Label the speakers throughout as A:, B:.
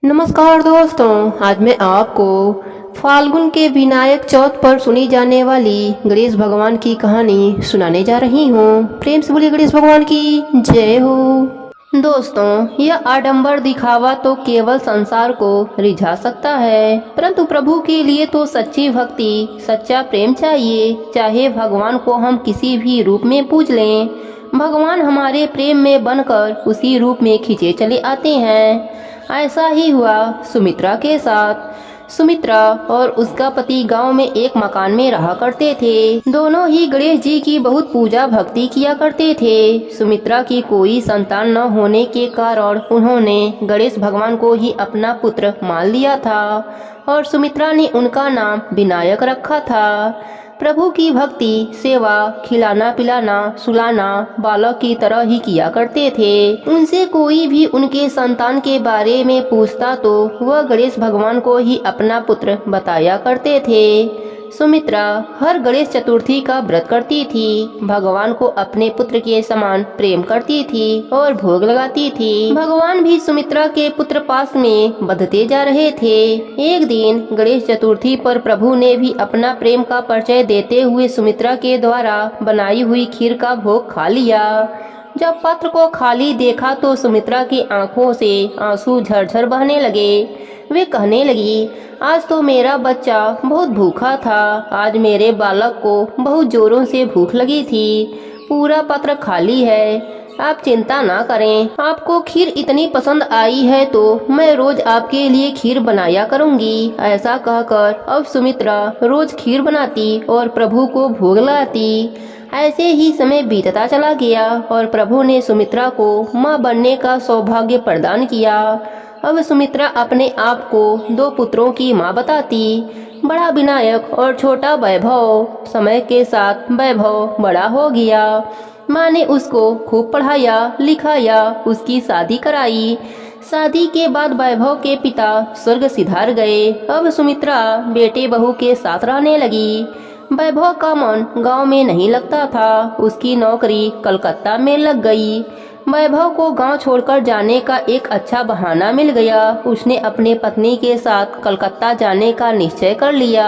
A: नमस्कार दोस्तों, आज मैं आपको फाल्गुन के विनायक चौथ पर सुनी जाने वाली गणेश भगवान की कहानी सुनाने जा रही हूँ। प्रेम से बोलिए गणेश भगवान की जय हो। दोस्तों, यह आडंबर दिखावा तो केवल संसार को रिझा सकता है, परंतु प्रभु के लिए तो सच्ची भक्ति, सच्चा प्रेम चाहिए। चाहे भगवान को हम किसी भी रूप में पूज लें, भगवान हमारे प्रेम में बनकर उसी रूप में खींचे चले आते हैं। ऐसा ही हुआ सुमित्रा के साथ। सुमित्रा और उसका पति गांव में एक मकान में रहा करते थे। दोनों ही गणेश जी की बहुत पूजा भक्ति किया करते थे। सुमित्रा की कोई संतान न होने के कारण उन्होंने गणेश भगवान को ही अपना पुत्र मान लिया था और सुमित्रा ने उनका नाम विनायक रखा था। प्रभु की भक्ति, सेवा, खिलाना पिलाना, सुलाना बालक की तरह ही किया करते थे। उनसे कोई भी उनके संतान के बारे में पूछता तो वह गणेश भगवान को ही अपना पुत्र बताया करते थे। सुमित्रा हर गणेश चतुर्थी का व्रत करती थी, भगवान को अपने पुत्र के समान प्रेम करती थी और भोग लगाती थी। भगवान भी सुमित्रा के पुत्र पास में बढ़ते जा रहे थे। एक दिन गणेश चतुर्थी पर प्रभु ने भी अपना प्रेम का परिचय देते हुए सुमित्रा के द्वारा बनाई हुई खीर का भोग खा लिया। जब पात्र को खाली देखा तो सुमित्रा की आंखों से आंसू झरझर बहने लगे। वे कहने लगी, आज तो मेरा बच्चा बहुत भूखा था। आज मेरे बालक को बहुत जोरों से भूख लगी थी। पूरा पात्र खाली है। आप चिंता ना करें। आपको खीर इतनी पसंद आई है तो मैं रोज आपके लिए खीर बनाया करूंगी। ऐसा कहकर अब सुमित्रा रोज खीर बनाती और प्रभु को भोग लगाती। ऐसे ही समय बीतता चला गया और प्रभु ने सुमित्रा को मां बनने का सौभाग्य प्रदान किया। अब सुमित्रा अपने आप को दो पुत्रों की मां बताती, बड़ा विनायक और छोटा वैभव। समय के साथ वैभव बड़ा हो गया। माँ ने उसको खूब पढ़ाया लिखाया, उसकी शादी कराई। शादी के बाद वैभव के पिता स्वर्ग सिधार गए। अब सुमित्रा बेटे बहू के साथ रहने लगी। वैभव का मन गांव में नहीं लगता था। उसकी नौकरी कलकत्ता में लग गई। वैभव को गांव छोड़कर जाने का एक अच्छा बहाना मिल गया। उसने अपने पत्नी के साथ कलकत्ता जाने का निश्चय कर लिया।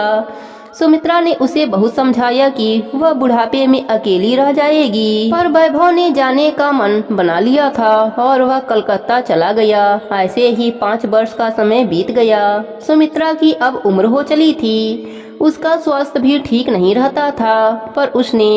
A: सुमित्रा ने उसे बहुत समझाया कि वह बुढ़ापे में अकेली रह जाएगी, पर वैभव ने जाने का मन बना लिया था और वह कलकत्ता चला गया। ऐसे ही 5 वर्ष का समय बीत गया। सुमित्रा की अब उम्र हो चली थी। उसका स्वास्थ्य भी ठीक नहीं रहता था, पर उसने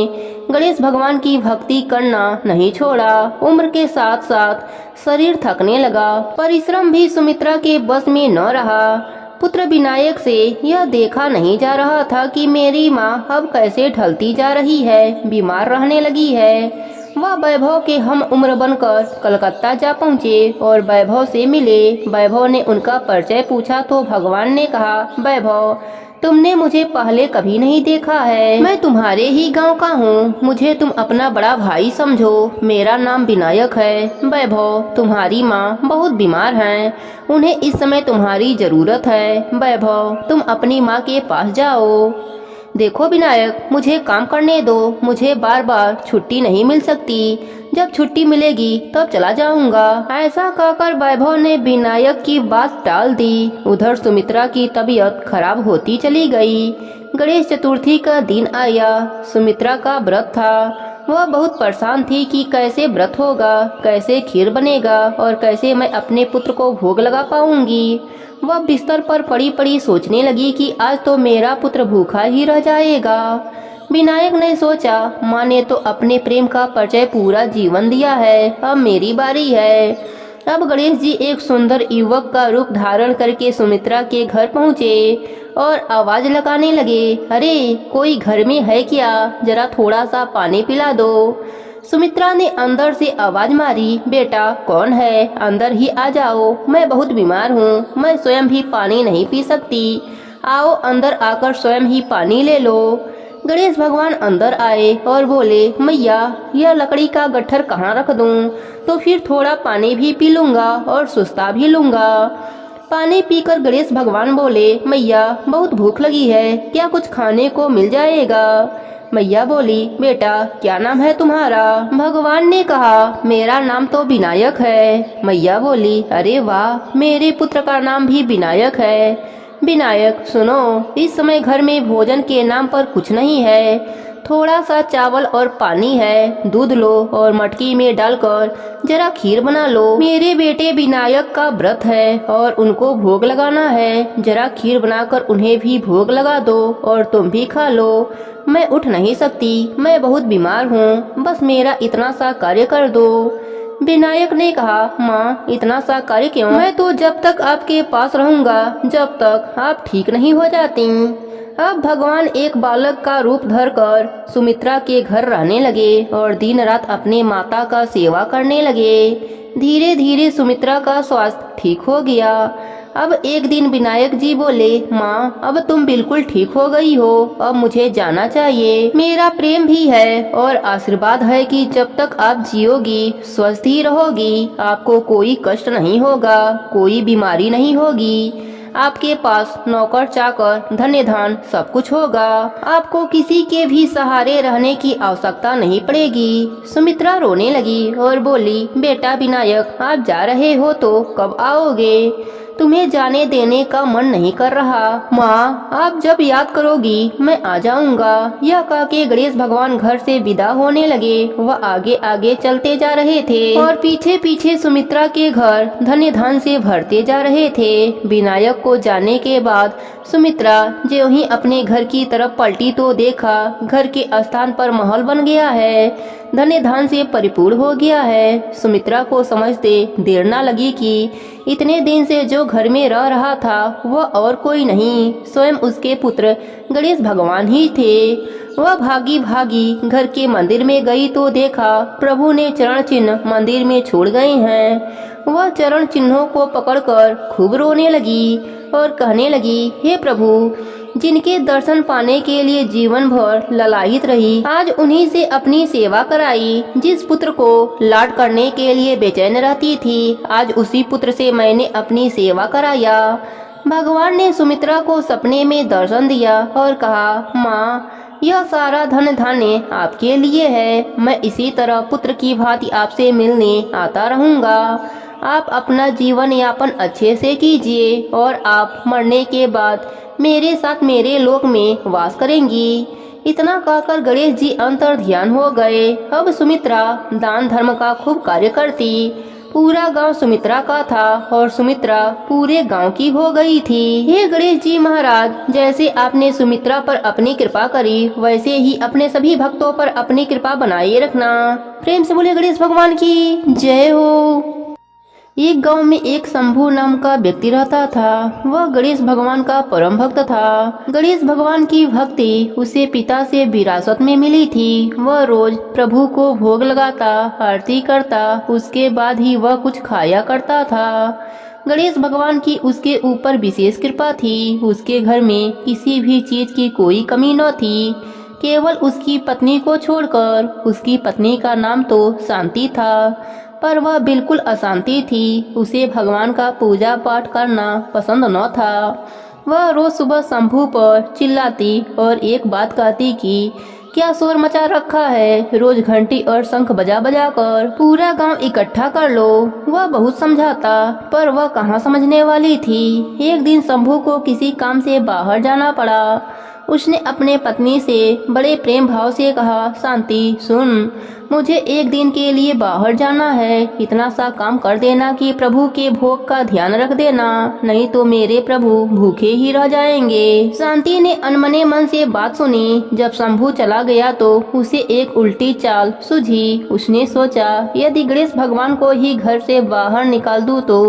A: गणेश भगवान की भक्ति करना नहीं छोड़ा। उम्र के साथ साथ शरीर थकने लगा। परिश्रम भी सुमित्रा के बस में न रहा। पुत्र विनायक से यह देखा नहीं जा रहा था कि मेरी माँ अब कैसे ढलती जा रही है, बीमार रहने लगी है। वह वैभव के हम उम्र बनकर कलकत्ता जा पहुँचे और वैभव से मिले। वैभव ने उनका परिचय पूछा तो भगवान ने कहा, वैभव, तुमने मुझे पहले कभी नहीं देखा है। मैं तुम्हारे ही गांव का हूँ। मुझे तुम अपना बड़ा भाई समझो। मेरा नाम विनायक है। वैभव, तुम्हारी माँ बहुत बीमार हैं। उन्हें इस समय तुम्हारी जरूरत है। वैभव, तुम अपनी माँ के पास जाओ। देखो विनायक, मुझे काम करने दो। मुझे बार बार छुट्टी नहीं मिल सकती। जब छुट्टी मिलेगी तब चला जाऊंगा। ऐसा कहकर वैभव ने विनायक की बात टाल दी। उधर सुमित्रा की तबीयत खराब होती चली गई। गणेश चतुर्थी का दिन आया। सुमित्रा का व्रत था। वह बहुत परेशान थी कि कैसे व्रत होगा, कैसे खीर बनेगा और कैसे मैं अपने पुत्र को भोग लगा पाऊंगी। वह बिस्तर पर पड़ी पड़ी सोचने लगी कि आज तो मेरा पुत्र भूखा ही रह जाएगा। विनायक ने सोचा, माँ ने तो अपने प्रेम का परिचय पूरा जीवन दिया है, अब मेरी बारी है। अब गणेश जी एक सुंदर युवक का रूप धारण करके सुमित्रा के घर पहुँचे और आवाज लगाने लगे, अरे कोई घर में है क्या? जरा थोड़ा सा पानी पिला दो। सुमित्रा ने अंदर से आवाज मारी, बेटा कौन है? अंदर ही आ जाओ। मैं बहुत बीमार हूँ। मैं स्वयं भी पानी नहीं पी सकती। आओ अंदर आकर स्वयं ही पानी ले लो। गणेश भगवान अंदर आए और बोले, मैया यह लकड़ी का गट्ठर कहाँ रख दूँ? तो फिर थोड़ा पानी भी पी लूँगा और सुस्ता भी लूँगा। पानी पीकर गणेश भगवान बोले, मैया बहुत भूख लगी है, क्या कुछ खाने को मिल जाएगा? मैया बोली, बेटा क्या नाम है तुम्हारा? भगवान ने कहा, मेरा नाम तो विनायक है। मैया बोली, अरे वाह, मेरे पुत्र का नाम भी विनायक है। विनायक सुनो, इस समय घर में भोजन के नाम पर कुछ नहीं है, थोड़ा सा चावल और पानी है, दूध लो और मटकी में डालकर जरा खीर बना लो। मेरे बेटे विनायक का व्रत है और उनको भोग लगाना है, जरा खीर बनाकर उन्हें भी भोग लगा दो और तुम भी खा लो। मैं उठ नहीं सकती, मैं बहुत बीमार हूँ, बस मेरा इतना सा कार्य कर दो। विनायक ने कहा, माँ इतना सा कार्य क्यों? मैं तो जब तक आपके पास रहूंगा जब तक आप ठीक नहीं हो जाती। अब भगवान एक बालक का रूप धरकर सुमित्रा के घर रहने लगे और दिन रात अपने माता का सेवा करने लगे। धीरे धीरे सुमित्रा का स्वास्थ्य ठीक हो गया। अब एक दिन विनायक जी बोले, माँ अब तुम बिल्कुल ठीक हो गई हो, अब मुझे जाना चाहिए। मेरा प्रेम भी है और आशीर्वाद है कि जब तक आप जियोगी स्वस्थ ही रहोगी, आपको कोई कष्ट नहीं होगा, कोई बीमारी नहीं होगी, आपके पास नौकर चाकर धन्य धान सब कुछ होगा, आपको किसी के भी सहारे रहने की आवश्यकता नहीं पड़ेगी। सुमित्रा रोने लगी और बोली, बेटा विनायक आप जा रहे हो तो कब आओगे? तुम्हें जाने देने का मन नहीं कर रहा। माँ आप जब याद करोगी मैं आ जाऊंगा। यह कह के गणेश भगवान घर से विदा होने लगे। वह आगे आगे चलते जा रहे थे और पीछे पीछे सुमित्रा के घर धन्य धन से भरते जा रहे थे। विनायक को जाने के बाद सुमित्रा जो ही अपने घर की तरफ पलटी तो देखा घर के स्थान पर महल बन गया है, धन्य धन से परिपूर्ण हो गया है। सुमित्रा को समझते देर न लगी कि इतने दिन से जो घर में रह रहा था वह और कोई नहीं, स्वयं उसके पुत्र गणेश भगवान ही थे। वह भागी भागी घर के मंदिर में गई तो देखा प्रभु ने चरण चिन्ह मंदिर में छोड़ गए हैं। वह चरण चिन्हों को पकड़कर खूब रोने लगी और कहने लगी, हे प्रभु, जिनके दर्शन पाने के लिए जीवन भर ललायित रही, आज उन्हीं से अपनी सेवा कराई। जिस पुत्र को लाड करने के लिए बेचैन रहती थी, आज उसी पुत्र से मैंने अपनी सेवा कराया। भगवान ने सुमित्रा को सपने में दर्शन दिया और कहा, माँ यह सारा धन धान्य आपके लिए है, मैं इसी तरह पुत्र की भांति आपसे मिलने आता रहूंगा। आप अपना जीवन यापन अच्छे से कीजिए और आप मरने के बाद मेरे साथ मेरे लोक में वास करेंगी। इतना कहकर गणेश जी अंतर ध्यान हो गए। अब सुमित्रा दान धर्म का खूब कार्य करती। पूरा गांव सुमित्रा का था और सुमित्रा पूरे गांव की हो गई थी। हे गणेश जी महाराज, जैसे आपने सुमित्रा पर अपनी कृपा करी वैसे ही अपने सभी भक्तों पर अपनी कृपा बनाए रखना। प्रेम से बोले गणेश भगवान की जय हो। एक गांव में एक शंभू नाम का व्यक्ति रहता था। वह गणेश भगवान का परम भक्त था। गणेश भगवान की भक्ति उसे पिता से विरासत में मिली थी। वह रोज प्रभु को भोग लगाता, आरती करता, उसके बाद ही वह कुछ खाया करता था। गणेश भगवान की उसके ऊपर विशेष कृपा थी। उसके घर में किसी भी चीज की कोई कमी न थी, केवल उसकी पत्नी को छोड़कर। उसकी पत्नी का नाम तो शांति था, पर वह बिल्कुल अशांति थी। उसे भगवान का पूजा पाठ करना पसंद न था। वह रोज सुबह शंभू पर चिल्लाती और एक बात कहती कि क्या शोर मचा रखा है, रोज घंटी और शंख बजा बजा कर पूरा गांव इकट्ठा कर लो। वह बहुत समझाता, पर वह कहाँ समझने वाली थी। एक दिन शंभू को किसी काम से बाहर जाना पड़ा। उसने अपने पत्नी से बड़े प्रेम भाव से कहा, शांति सुन, मुझे एक दिन के लिए बाहर जाना है, इतना सा काम कर देना कि प्रभु के भोग का ध्यान रख देना, नहीं तो मेरे प्रभु भूखे ही रह जाएंगे। शांति ने अनमने मन से बात सुनी। जब शंभू चला गया तो उसे एक उल्टी चाल सूझी। उसने सोचा, यदि गणेश भगवान को ही घर से बाहर निकाल दूं तो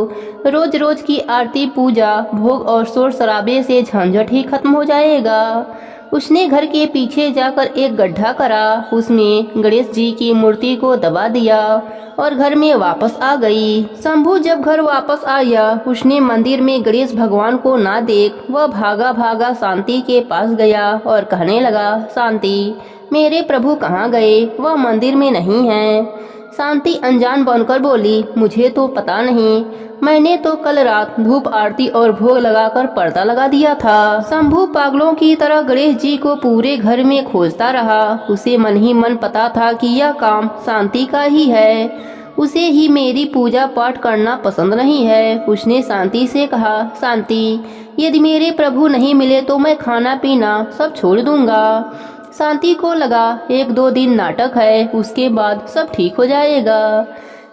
A: रोज रोज की आरती पूजा भोग और शोर शराबे से झंझट ही खत्म हो जाएगा। उसने घर के पीछे जाकर एक गड्ढा करा, उसमें गणेश जी की मूर्ति को दबा दिया और घर में वापस आ गई। शंभू जब घर वापस आया, उसने मंदिर में गणेश भगवान को ना देख वह भागा भागा शांति के पास गया और कहने लगा, शांति मेरे प्रभु कहाँ गए, वह मंदिर में नहीं है। शांति अनजान बनकर बोली, मुझे तो पता नहीं, मैंने तो कल रात धूप आरती और भोग लगाकर पर्दा लगा दिया था। शंभू पागलों की तरह गणेश जी को पूरे घर में खोजता रहा। उसे मन ही मन पता था कि यह काम शांति का ही है। उसे ही मेरी पूजा पाठ करना पसंद नहीं है। उसने शांति से कहा, शांति, यदि मेरे प्रभु नहीं मिले तो मैं खाना पीना सब छोड़ दूंगा। शांति को लगा 1-2 दिन नाटक है, उसके बाद सब ठीक हो जाएगा।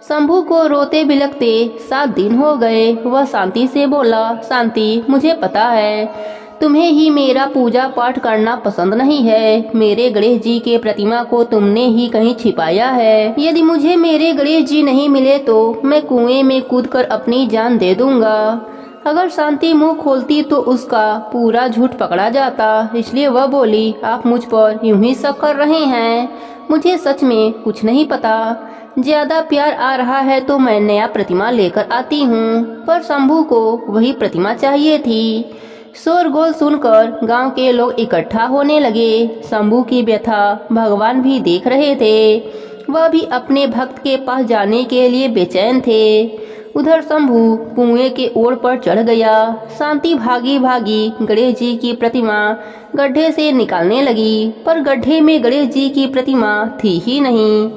A: शंभू को रोते बिलखते 7 दिन हो गए। वह शांति से बोला, शांति, मुझे पता है तुम्हें ही मेरा पूजा पाठ करना पसंद नहीं है। मेरे गणेश जी के प्रतिमा को तुमने ही कहीं छिपाया है। यदि मुझे मेरे गणेश जी नहीं मिले तो मैं कुएं में कूदकर अपनी जान दे दूंगा। अगर शांति मुंह खोलती तो उसका पूरा झूठ पकड़ा जाता, इसलिए वह बोली, आप मुझ पर यूं ही शक कर रहे हैं, मुझे सच में कुछ नहीं पता। ज्यादा प्यार आ रहा है तो मैं नया प्रतिमा लेकर आती हूँ। पर शंभू को वही प्रतिमा चाहिए थी। शोरगोल सुनकर गांव के लोग इकट्ठा होने लगे। शंभू की व्यथा भगवान भी देख रहे थे। वह भी अपने भक्त के पास जाने के लिए बेचैन थे। उधर शंभू कुएं के ओर पर चढ़ गया। शांति भागी भागी गणेश जी की प्रतिमा गड्ढे से निकालने लगी, पर गड्ढे में गणेश जी की प्रतिमा थी ही नहीं,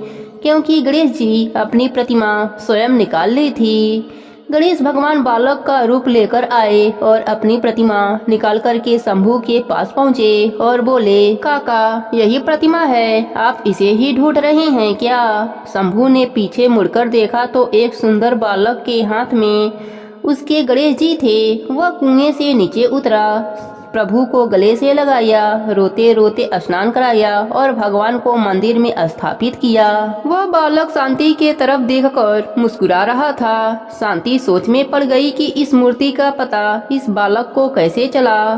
A: क्योंकि गणेश जी अपनी प्रतिमा स्वयं निकाल ली थी। गणेश भगवान बालक का रूप लेकर आए और अपनी प्रतिमा निकाल करके शंभू के पास पहुँचे और बोले, काका, यही प्रतिमा है, आप इसे ही ढूंढ रहे हैं क्या? शंभू ने पीछे मुड़कर देखा तो एक सुंदर बालक के हाथ में उसके गणेश जी थे। वह कुएं से नीचे उतरा, प्रभु को गले से लगाया, रोते रोते स्नान कराया और भगवान को मंदिर में स्थापित किया। वह बालक शांति के तरफ देखकर मुस्कुरा रहा था। शांति सोच में पड़ गई कि इस मूर्ति का पता इस बालक को कैसे चला।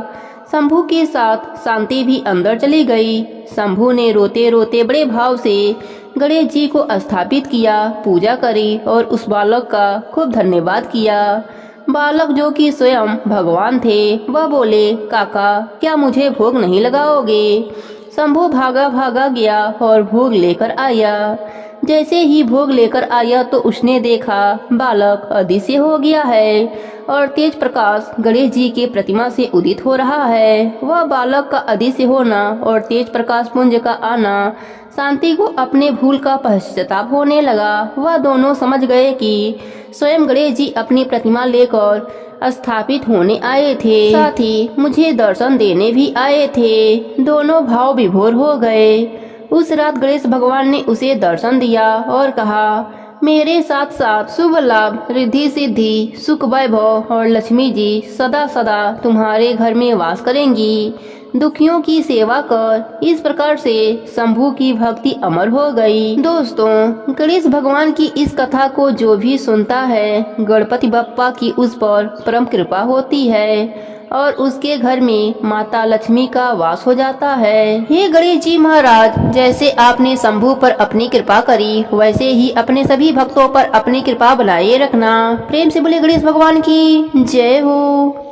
A: शंभू के साथ शांति भी अंदर चली गई। शंभू ने रोते रोते बड़े भाव से गणेश जी को स्थापित किया, पूजा करी और उस बालक का खूब धन्यवाद किया। बालक, जो कि स्वयं भगवान थे, वह बोले, काका, क्या मुझे भोग नहीं लगाओगे? शंभू भागा भागा गया और भोग लेकर आया। जैसे ही भोग लेकर आया तो उसने देखा बालक अदृश्य हो गया है और तेज प्रकाश गणेश जी के प्रतिमा से उदित हो रहा है। वह बालक का अदृश्य होना और तेज प्रकाश पुंज का आना शांति को अपने भूल का पश्चाताप होने लगा। वह दोनों समझ गए कि स्वयं गणेश जी अपनी प्रतिमा लेकर स्थापित होने आए थे, साथ ही मुझे दर्शन देने भी आए थे। दोनों भाव विभोर हो गए। उस रात गणेश भगवान ने उसे दर्शन दिया और कहा, मेरे साथ साथ शुभ लाभ, रिद्धि सिद्धि, सुख वैभव और लक्ष्मी जी सदा सदा तुम्हारे घर में वास करेंगी। दुखियों की सेवा कर। इस प्रकार से शंभू की भक्ति अमर हो गई। दोस्तों, गणेश भगवान की इस कथा को जो भी सुनता है, गणपति बप्पा की उस पर परम कृपा होती है और उसके घर में माता लक्ष्मी का वास हो जाता है। हे गणेश जी महाराज, जैसे आपने शंभू पर अपनी कृपा करी, वैसे ही अपने सभी भक्तों पर अपनी कृपा बनाए रखना। प्रेम से बोले गणेश भगवान की जय हो।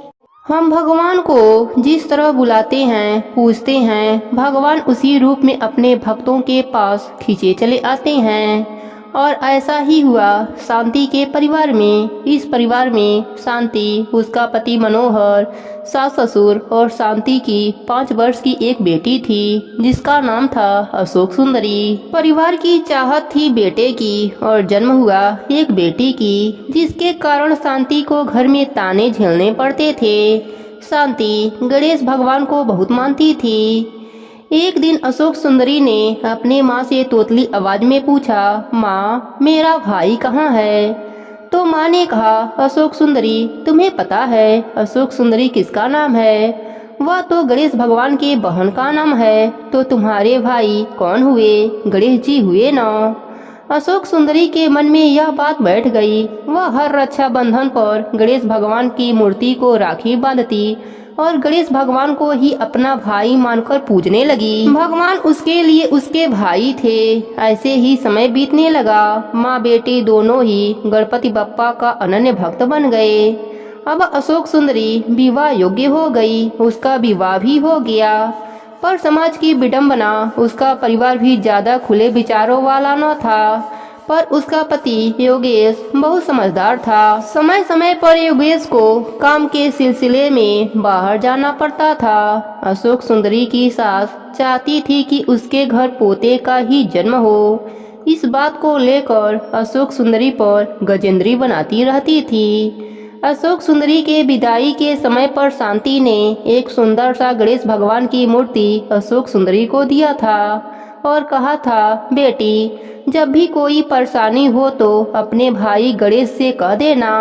A: हम भगवान को जिस तरह बुलाते हैं, पूजते हैं, भगवान उसी रूप में अपने भक्तों के पास खींचे चले आते हैं। और ऐसा ही हुआ शांति के परिवार में। इस परिवार में शांति, उसका पति मनोहर, सास ससुर और शांति की 5 वर्ष की एक बेटी थी जिसका नाम था अशोक सुंदरी। परिवार की चाहत थी बेटे की और जन्म हुआ एक बेटी की, जिसके कारण शांति को घर में ताने झेलने पड़ते थे। शांति गणेश भगवान को बहुत मानती थी। एक दिन अशोक सुंदरी ने अपने माँ से तोतली आवाज में पूछा, माँ, मेरा भाई कहाँ है? तो माँ ने कहा, अशोक सुंदरी, तुम्हें पता है अशोक सुंदरी किसका नाम है? वह तो गणेश भगवान के बहन का नाम है। तो तुम्हारे भाई कौन हुए? गणेश जी हुए ना। अशोक सुंदरी के मन में यह बात बैठ गई। वह हर रक्षा बंधन पर गणेश भगवान की मूर्ति को राखी बांधती और गणेश भगवान को ही अपना भाई मानकर पूजने लगी। भगवान उसके लिए उसके भाई थे। ऐसे ही समय बीतने लगा। माँ बेटी दोनों ही गणपति बप्पा का अनन्य भक्त बन गए। अब अशोक सुंदरी विवाह योग्य हो गई। उसका विवाह भी हो गया, पर समाज की विडंबना, उसका परिवार भी ज्यादा खुले विचारों वाला न था। पर उसका पति योगेश बहुत समझदार था। समय समय पर योगेश को काम के सिलसिले में बाहर जाना पड़ता था। अशोक सुंदरी की सास चाहती थी कि उसके घर पोते का ही जन्म हो। इस बात को लेकर अशोक सुंदरी पर गजेंद्री बनाती रहती थी। अशोक सुंदरी के विदाई के समय पर शांति ने एक सुंदर सा गणेश भगवान की मूर्ति अशोक सुंदरी को दिया था और कहा था, बेटी, जब भी कोई परेशानी हो तो अपने भाई गणेश से कह देना,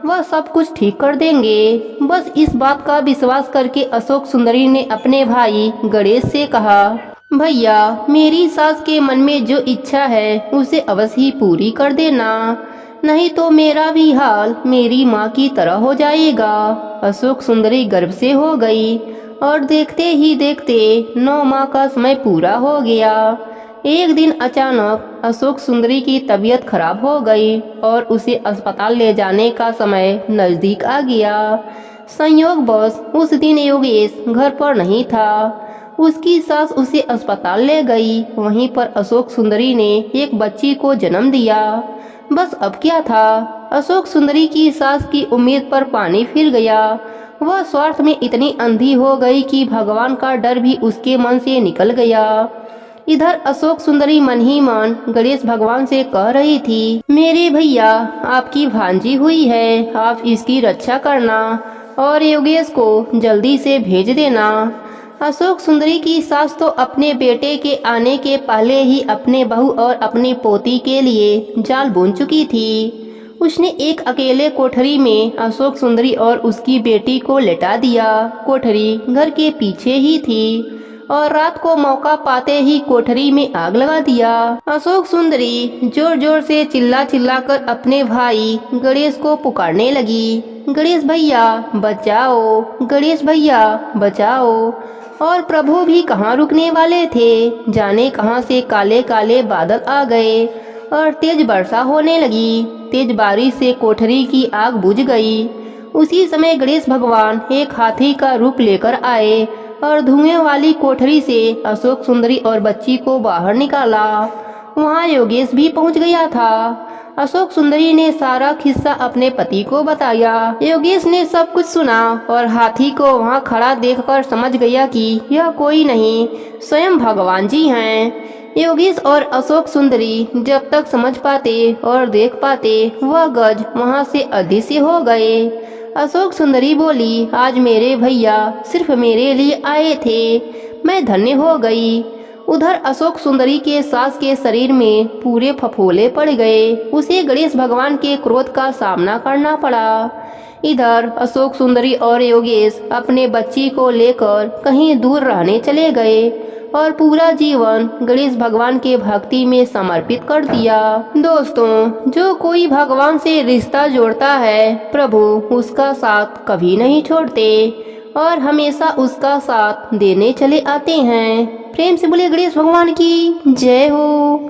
A: वह सब कुछ ठीक कर देंगे। बस इस बात का विश्वास करके अशोक सुंदरी ने अपने भाई गणेश से कहा, भैया, मेरी सास के मन में जो इच्छा है उसे अवश्य ही पूरी कर देना, नहीं तो मेरा भी हाल मेरी माँ की तरह हो जाएगा। अशोक सुंदरी गर्भ से हो गई और देखते ही देखते 9 माह का समय पूरा हो गया। एक दिन अचानक अशोक सुंदरी की तबीयत खराब हो गई और उसे अस्पताल ले जाने का समय नजदीक आ गया। संयोगवश उस दिन योगेश घर पर नहीं था। उसकी सास उसे अस्पताल ले गई। वहीं पर अशोक सुंदरी ने एक बच्ची को जन्म दिया। बस अब क्या था, अशोक सुंदरी की सास की उम्मीद पर पानी फिर गया। वह स्वार्थ में इतनी अंधी हो गई कि भगवान का डर भी उसके मन से निकल गया। इधर अशोक सुंदरी मन ही मन गणेश भगवान से कह रही थी, मेरे भैया, आपकी भांजी हुई है, आप इसकी रक्षा करना और योगेश को जल्दी से भेज देना। अशोक सुंदरी की सास तो अपने बेटे के आने के पहले ही अपने बहू और अपनी पोती के लिए जाल बुन चुकी थी। उसने एक अकेले कोठरी में अशोक सुंदरी और उसकी बेटी को लेटा दिया। कोठरी घर के पीछे ही थी और रात को मौका पाते ही कोठरी में आग लगा दिया। अशोक सुंदरी जोर जोर से चिल्ला चिल्ला कर अपने भाई गणेश को पुकारने लगी, गणेश भैया बचाओ, गणेश भैया बचाओ। और प्रभु भी कहाँ रुकने वाले थे। जाने कहाँ से काले काले बादल आ गए और तेज वर्षा होने लगी। तेज बारिश से कोठरी की आग बुझ गई। उसी समय गणेश भगवान एक हाथी का रूप लेकर आए और धुएं वाली कोठरी से अशोक सुंदरी और बच्ची को बाहर निकाला। वहाँ योगेश भी पहुँच गया था। अशोक सुंदरी ने सारा किस्सा अपने पति को बताया। योगेश ने सब कुछ सुना और हाथी को वहाँ खड़ा देखकर समझ गया कि यह कोई नहीं, स्वयं भगवान जी हैं। योगेश और अशोक सुंदरी जब तक समझ पाते और देख पाते, वह गज वहाँ से अदृश्य हो गए। अशोक सुंदरी बोली, आज मेरे भैया सिर्फ मेरे लिए आए थे, मैं धन्य हो गई। उधर अशोक सुंदरी के सास के शरीर में पूरे फफोले पड़ गए। उसे गणेश भगवान के क्रोध का सामना करना पड़ा। इधर अशोक सुंदरी और योगेश अपने बच्ची को लेकर कहीं दूर रहने चले गए और पूरा जीवन गणेश भगवान के भक्ति में समर्पित कर दिया। दोस्तों, जो कोई भगवान से रिश्ता जोड़ता है, प्रभु उसका साथ कभी नहीं छोड़ते और हमेशा उसका साथ देने चले आते हैं। प्रेम से बोले गणेश भगवान की जय हो।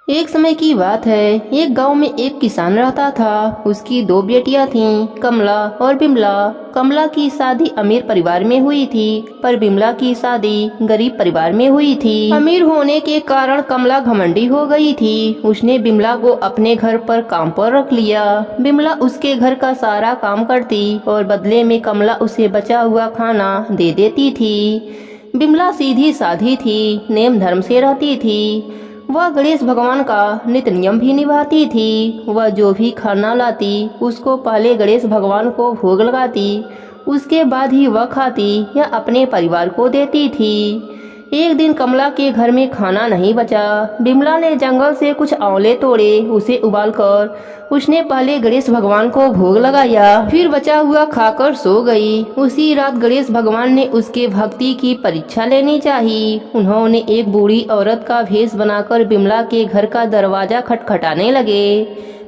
A: एक समय की बात है, एक गांव में एक किसान रहता था। उसकी 2 बेटियां थीं, कमला और बिमला। कमला की शादी अमीर परिवार में हुई थी, पर बिमला की शादी गरीब परिवार में हुई थी। अमीर होने के कारण कमला घमंडी हो गई थी। उसने बिमला को अपने घर पर काम पर रख लिया। बिमला उसके घर का सारा काम करती और बदले में कमला उसे बचा हुआ खाना दे देती थी। बिमला सीधी साधी थी, नेम धर्म से रहती थी। वह गणेश भगवान का नित्य नियम भी निभाती थी। वह जो भी खाना लाती उसको पहले गणेश भगवान को भोग लगाती, उसके बाद ही वह खाती या अपने परिवार को देती थी। एक दिन कमला के घर में खाना नहीं बचा। बिमला ने जंगल से कुछ आंवले तोड़े, उसे उबालकर उसने पहले गणेश भगवान को भोग लगाया, फिर बचा हुआ खाकर सो गई। उसी रात गणेश भगवान ने उसके भक्ति की परीक्षा लेनी चाहिए। उन्होंने एक बूढ़ी औरत का भेष बनाकर बिमला के घर का दरवाजा खटखटाने लगे।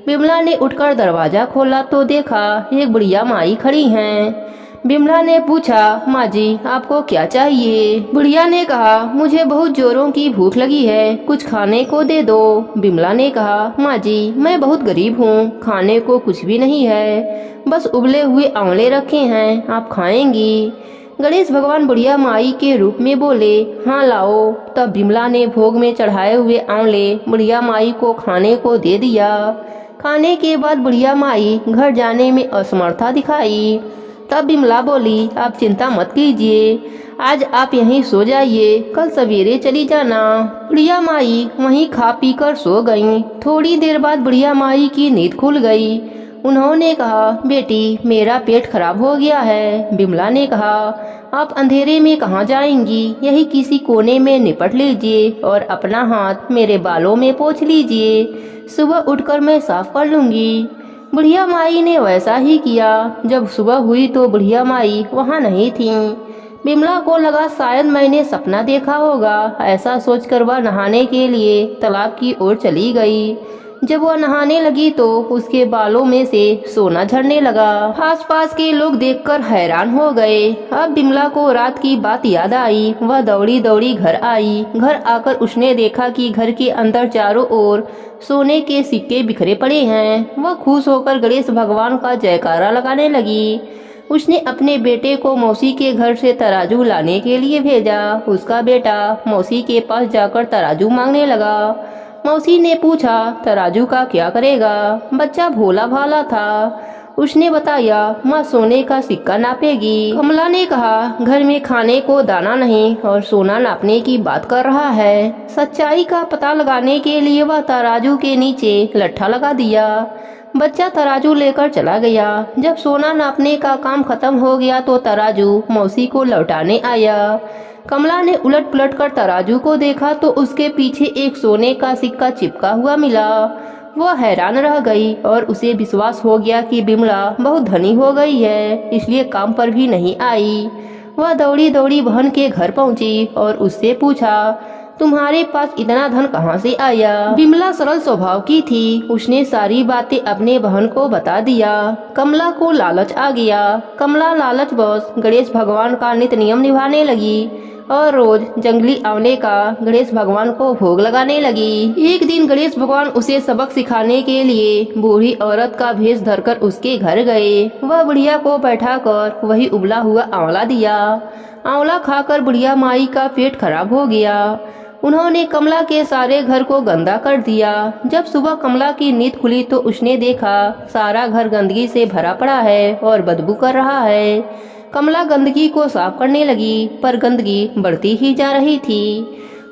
A: बिमला ने उठकर दरवाजा खोला तो देखा एक बुढ़िया माई खड़ी हैं। बिमला ने पूछा, माँ जी आपको क्या चाहिए? बुढ़िया ने कहा, मुझे बहुत जोरों की भूख लगी है, कुछ खाने को दे दो। बिमला ने कहा, माँ जी मैं बहुत गरीब हूँ, खाने को कुछ भी नहीं है, बस उबले हुए आंवले रखे हैं, आप खाएंगी? गणेश भगवान बुढ़िया माई के रूप में बोले, हाँ लाओ। तब बिमला ने भोग में चढ़ाए हुए आंवले बुढ़िया माई को खाने को दे दिया। खाने के बाद बुढ़िया माई घर जाने में असमर्था दिखाई। तब बिमला बोली, आप चिंता मत कीजिए, आज आप यहीं सो जाइए, कल सवेरे चली जाना। बुढ़िया माई वहीं खा पी कर सो गईं। थोड़ी देर बाद बुढ़िया माई की नींद खुल गई। उन्होंने कहा, बेटी मेरा पेट खराब हो गया है। बिमला ने कहा, आप अंधेरे में कहाँ जाएंगी, यही किसी कोने में निपट लीजिए और अपना हाथ मेरे बालों में पोंछ लीजिए, सुबह उठकर मैं साफ कर लूंगी। बुढ़िया माई ने वैसा ही किया। जब सुबह हुई तो बुढ़िया माई वहाँ नहीं थी। बिमला को लगा शायद मैंने सपना देखा होगा। ऐसा सोचकर वह नहाने के लिए तालाब की ओर चली गई। जब वह नहाने लगी तो उसके बालों में से सोना झड़ने लगा। आसपास के लोग देखकर हैरान हो गए। अब बिमला को रात की बात याद आई। वह दौड़ी दौड़ी घर आई। घर आकर उसने देखा कि घर के अंदर चारों ओर सोने के सिक्के बिखरे पड़े हैं। वह खुश होकर गणेश भगवान का जयकारा लगाने लगी। उसने अपने बेटे को मौसी के घर से तराजू लाने के लिए भेजा। उसका बेटा मौसी के पास जाकर तराजू मांगने लगा। मौसी ने पूछा, तराजू का क्या करेगा? बच्चा भोला भाला था। उसने बताया, माँ सोने का सिक्का नापेगी। कमला ने कहा, घर में खाने को दाना नहीं और सोना नापने की बात कर रहा है। सच्चाई का पता लगाने के लिए वह तराजू के नीचे लट्ठा लगा दिया। बच्चा तराजू लेकर चला गया। जब सोना नापने का काम खत्म हो गया तो तराजू मौसी को लौटाने आया। कमला ने उलट पुलट कर तराजू को देखा तो उसके पीछे एक सोने का सिक्का चिपका हुआ मिला। वह हैरान रह गई और उसे विश्वास हो गया कि बिमला बहुत धनी हो गई है, इसलिए काम पर भी नहीं आई। वह दौड़ी दौड़ी बहन के घर पहुंची और उससे पूछा, तुम्हारे पास इतना धन कहाँ से आया? बिमला सरल स्वभाव की थी। उसने सारी बातें अपने बहन को बता दिया। कमला को लालच आ गया। कमला लालच बस गणेश भगवान का नित्य नियम निभाने लगी और रोज जंगली आंवले का गणेश भगवान को भोग लगाने लगी। एक दिन गणेश भगवान उसे सबक सिखाने के लिए बूढ़ी औरत का भेष धरकर उसके घर गए। वह बुढ़िया को बैठाकर वही उबला हुआ आंवला दिया। आंवला खाकर बुढ़िया माई का पेट खराब हो गया। उन्होंने कमला के सारे घर को गंदा कर दिया। जब सुबह कमला की नींद खुली तो उसने देखा सारा घर गंदगी से भरा पड़ा है और बदबू कर रहा है। कमला गंदगी को साफ करने लगी पर गंदगी बढ़ती ही जा रही थी।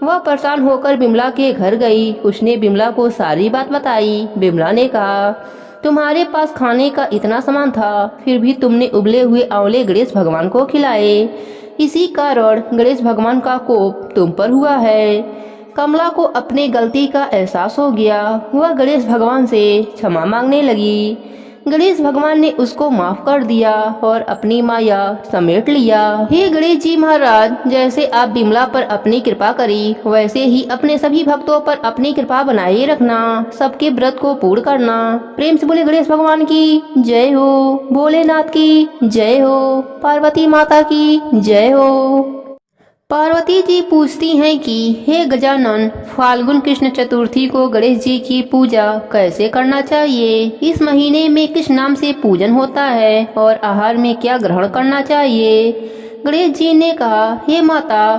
A: वह परेशान होकर बिमला के घर गई। उसने बिमला को सारी बात बताई। बिमला ने कहा, तुम्हारे पास खाने का इतना सामान था, फिर भी तुमने उबले हुए आंवले गणेश भगवान को खिलाए। इसी कारण गणेश भगवान का कोप तुम पर हुआ है। कमला को अपने गलती का एहसास हो गया। वह गणेश भगवान से क्षमा मांगने लगी। गणेश भगवान ने उसको माफ कर दिया और अपनी माया समेट लिया। हे गणेश जी महाराज, जैसे आप बिमला पर अपनी कृपा करी, वैसे ही अपने सभी भक्तों पर अपनी कृपा बनाए रखना। सबके व्रत को पूर्ण करना। प्रेम से बोले गणेश भगवान की जय हो, भोलेनाथ की जय हो, पार्वती माता की जय हो। पार्वती जी पूछती हैं कि हे गजानन, फाल्गुन कृष्ण चतुर्थी को गणेश जी की पूजा कैसे करना चाहिए? इस महीने में किस नाम से पूजन होता है और आहार में क्या ग्रहण करना चाहिए? गणेश जी ने कहा, हे माता,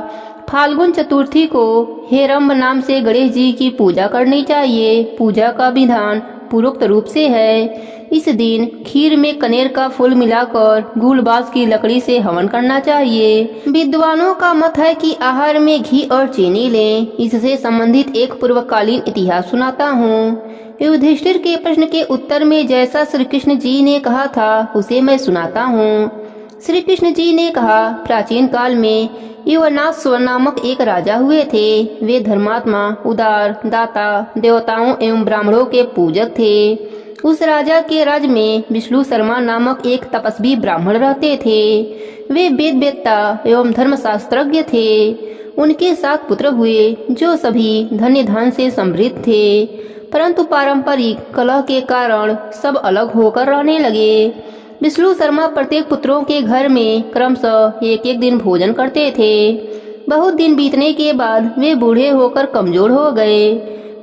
A: फाल्गुन चतुर्थी को हेरम्ब नाम से गणेश जी की पूजा करनी चाहिए। पूजा का विधान पूर्वोक्त रूप से है। इस दिन खीर में कनेर का फूल मिलाकर गूलबाज की लकड़ी से हवन करना चाहिए। विद्वानों का मत है कि आहार में घी और चीनी लें। इससे संबंधित एक पूर्वकालीन इतिहास सुनाता हूँ। युधिष्ठिर के प्रश्न के उत्तर में जैसा श्री कृष्ण जी ने कहा था उसे मैं सुनाता हूँ। श्री कृष्ण जी ने कहा, प्राचीन काल में युवनाश्वर नामक एक राजा हुए थे। वे धर्मात्मा, उदार, दाता, देवताओं एवं ब्राह्मणों के पूजक थे। उस राजा के राज्य में विष्णु शर्मा नामक एक तपस्वी ब्राह्मण रहते थे। वे वेद वेत्ता एवं धर्मशास्त्रज्ञ थे। उनके 7 पुत्र हुए जो सभी धन्य धन से समृद्ध थे, परंतु पारंपरिक कलह के कारण सब अलग होकर रहने लगे। विष्णु शर्मा प्रत्येक पुत्रों के घर में क्रमशः एक एक दिन भोजन करते थे। बहुत दिन बीतने के बाद वे बूढ़े होकर कमजोर हो गए।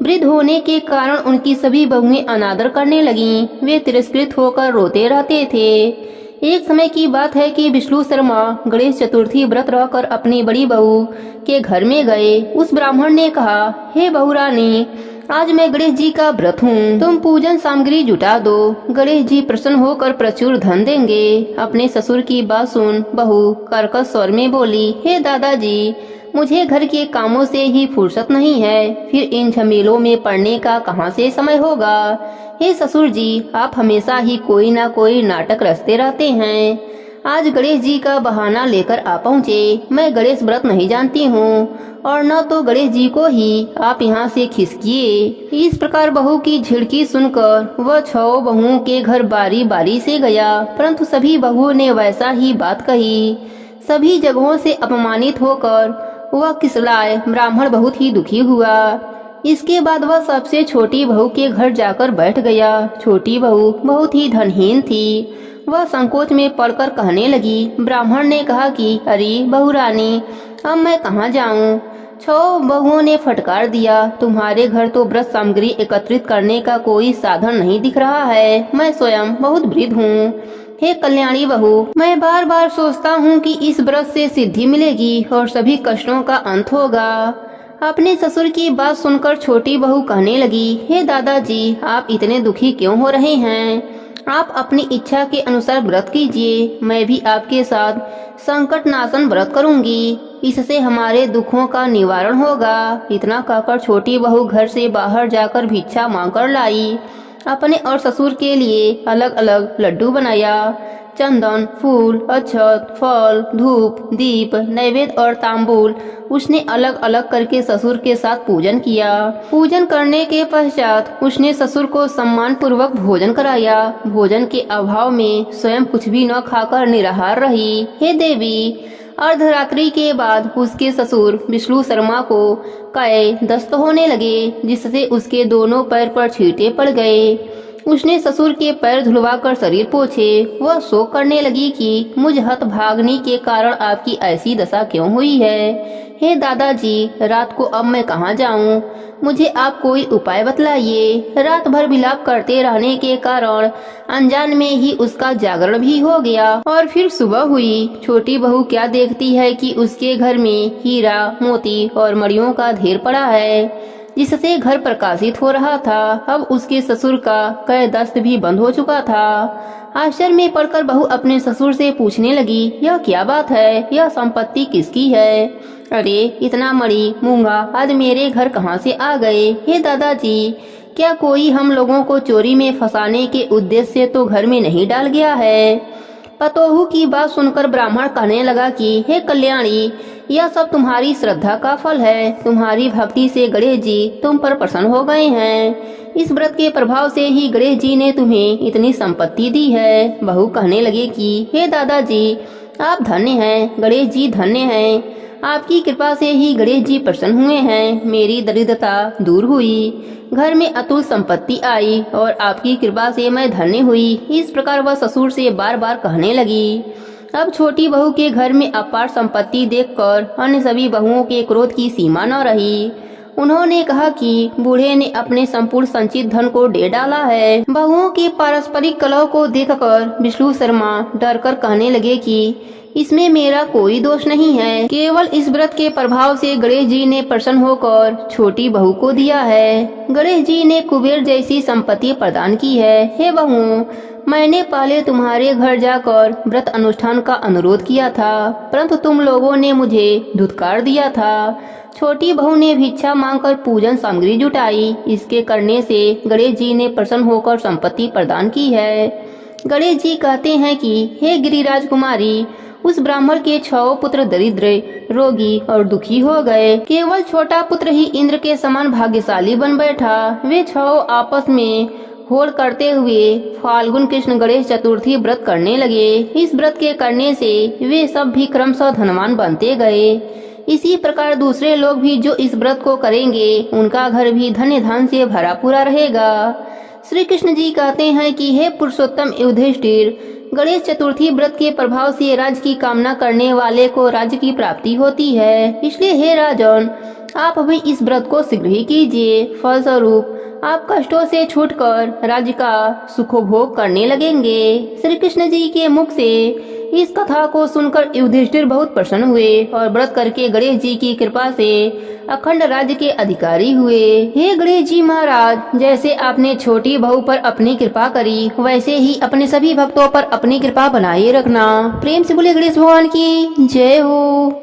A: वृद्ध होने के कारण उनकी सभी बहुएं अनादर करने लगीं। वे तिरस्कृत होकर रोते रहते थे। एक समय की बात है कि विष्णु शर्मा गणेश चतुर्थी व्रत रहकर अपनी बड़ी बहू के घर में गए। उस ब्राह्मण ने कहा, हे बहू रानी, आज मैं गणेश जी का व्रत हूँ, तुम पूजन सामग्री जुटा दो, गणेश जी प्रसन्न होकर प्रचुर धन देंगे। अपने ससुर की बात सुन बहू कर्कश स्वर में बोली, हे दादाजी, मुझे घर के कामों से ही फुर्सत नहीं है, फिर इन झमेलों में पड़ने का कहाँ से समय होगा। हे ससुर जी, आप हमेशा ही कोई ना कोई नाटक रचते रहते हैं। आज गणेश जी का बहाना लेकर आ पहुँचे। मैं गणेश व्रत नहीं जानती हूँ और न तो गणेश जी को ही आप यहाँ से खिसकिए। इस प्रकार बहू की झिड़की सुनकर वह 6 बहुओं के घर बारी बारी से गया, परंतु सभी बहुओं ने वैसा ही बात कही। सभी जगहों से अपमानित होकर वह किसलाए ब्राह्मण बहुत ही दुखी हुआ। इसके बाद वह सबसे छोटी बहू के घर जाकर बैठ गया। छोटी बहू बहुत ही धनहीन थी। वह संकोच में पड़कर कहने लगी। ब्राह्मण ने कहा कि अरे बहू रानी, अब मैं कहाँ जाऊँ। 6 बहुओं ने फटकार दिया, तुम्हारे घर तो व्रत सामग्री एकत्रित करने का कोई साधन नहीं दिख रहा है। मैं स्वयं बहुत वृद्ध हूँ। हे कल्याणी बहू, मैं बार बार सोचता हूँ कि इस व्रत से सिद्धि मिलेगी और सभी कष्टों का अंत होगा। अपने ससुर की बात सुनकर छोटी बहू कहने लगी, हे दादाजी, आप इतने दुखी क्यों हो रहे हैं। आप अपनी इच्छा के अनुसार व्रत कीजिए, मैं भी आपके साथ संकट नाशन व्रत करूंगी, इससे हमारे दुखों का निवारण होगा। इतना कहकर छोटी बहू घर से बाहर जाकर भिक्षा मांगकर लाई। अपने और ससुर के लिए अलग अलग लड्डू बनाया। चंदन, फूल, अक्षत, फल, धूप, दीप, नैवेद्य और तांबूल उसने अलग अलग करके ससुर के साथ पूजन किया। पूजन करने के पश्चात उसने ससुर को सम्मान पूर्वक भोजन कराया। भोजन के अभाव में स्वयं कुछ भी न खाकर निराहार रही। हे देवी, अर्धरात्रि के बाद उसके ससुर विष्णु शर्मा को कई दस्त होने लगे, जिससे उसके दोनों पैर पर छींटे पड़ गए। उसने ससुर के पैर धुलवाकर शरीर पोंछे। वह शोक करने लगी कि मुझ हतभाग्नि के कारण आपकी ऐसी दशा क्यों हुई है। हे दादाजी, रात को अब मैं कहाँ जाऊँ, मुझे आप कोई उपाय बतलाइए। रात भर विलाप करते रहने के कारण अनजान में ही उसका जागरण भी हो गया और फिर सुबह हुई। छोटी बहू क्या देखती है कि उसके घर में हीरा, मोती और मणियों का ढेर पड़ा है, जिससे घर प्रकाशित हो रहा था। अब उसके ससुर का कई दस्त भी बंद हो चुका था। आश्चर्य में पड़कर बहू अपने ससुर से पूछने लगी, यह क्या बात है, यह संपत्ति किसकी है। अरे इतना मणि मूंगा आज मेरे घर कहाँ से आ गए। हे दादाजी, क्या कोई हम लोगों को चोरी में फंसाने के उद्देश्य से तो घर में नहीं डाल गया है। पतोहू की बात सुनकर ब्राह्मण कहने लगा कि हे कल्याणी, यह सब तुम्हारी श्रद्धा का फल है। तुम्हारी भक्ति से गणेश जी तुम पर प्रसन्न हो गए हैं। इस व्रत के प्रभाव से ही गणेश जी ने तुम्हें इतनी संपत्ति दी है। बहू कहने लगे कि हे दादाजी, आप धन्य हैं, गणेश जी धन्य हैं। आपकी कृपा से ही गणेश जी प्रसन्न हुए हैं। मेरी दरिद्रता दूर हुई, घर में अतुल संपत्ति आई और आपकी कृपा से मैं धन्य हुई। इस प्रकार वह ससुर से बार बार कहने लगी। अब छोटी बहू के घर में अपार संपत्ति देखकर अन्य सभी बहुओं के क्रोध की सीमा न रही। उन्होंने कहा कि बूढ़े ने अपने संपूर्ण संचित धन को दे डाला है। बहुओं के पारस्परिक कलह को देखकर विष्णु शर्मा डरकर कहने लगे कि इसमें मेरा कोई दोष नहीं है, केवल इस व्रत के प्रभाव से गणेश जी ने प्रसन्न होकर छोटी बहू को दिया है। गणेश जी ने कुबेर जैसी संपत्ति प्रदान की है। हे बहू, मैंने पहले तुम्हारे घर जाकर व्रत अनुष्ठान का अनुरोध किया था, परंतु तुम लोगों ने मुझे धुतकार दिया था। छोटी बहू ने भिक्षा मांगकर पूजन सामग्री जुटाई। इसके करने से गणेश जी ने प्रसन्न होकर संपत्ति प्रदान की है। गणेश जी कहते हैं कि हे गिरिराज कुमारी, उस ब्राह्मण के 6 पुत्र दरिद्र, रोगी और दुखी हो गए। केवल छोटा पुत्र ही इंद्र के समान भाग्यशाली बन बैठा। वे 6 आपस में होड़ करते हुए फाल्गुन कृष्ण गणेश चतुर्थी व्रत करने लगे। इस व्रत के करने से वे सब भी क्रमशः धनवान बनते गए। इसी प्रकार दूसरे लोग भी जो इस व्रत को करेंगे, उनका घर भी धन्य धन से भरा पूरा रहेगा। श्री कृष्ण जी कहते हैं कि हे पुरुषोत्तम युधिष्ठिर, गणेश चतुर्थी व्रत के प्रभाव से राज्य की कामना करने वाले को राज्य की प्राप्ति होती है। इसलिए हे राजन, आप भी इस व्रत को शीघ्र ही कीजिए। फलस्वरूप आप कष्टों से छूटकर राज्य का सुखोभोग करने लगेंगे। श्री कृष्ण जी के मुख से इस कथा को सुनकर युधिष्ठिर बहुत प्रसन्न हुए और व्रत करके गणेश जी की कृपा से अखंड राज्य के अधिकारी हुए। हे गणेश जी महाराज, जैसे आपने छोटी बहू पर अपनी कृपा करी, वैसे ही अपने सभी भक्तों पर अपनी कृपा बनाए रखना। प्रेम से बोले गणेश भगवान की जय हो।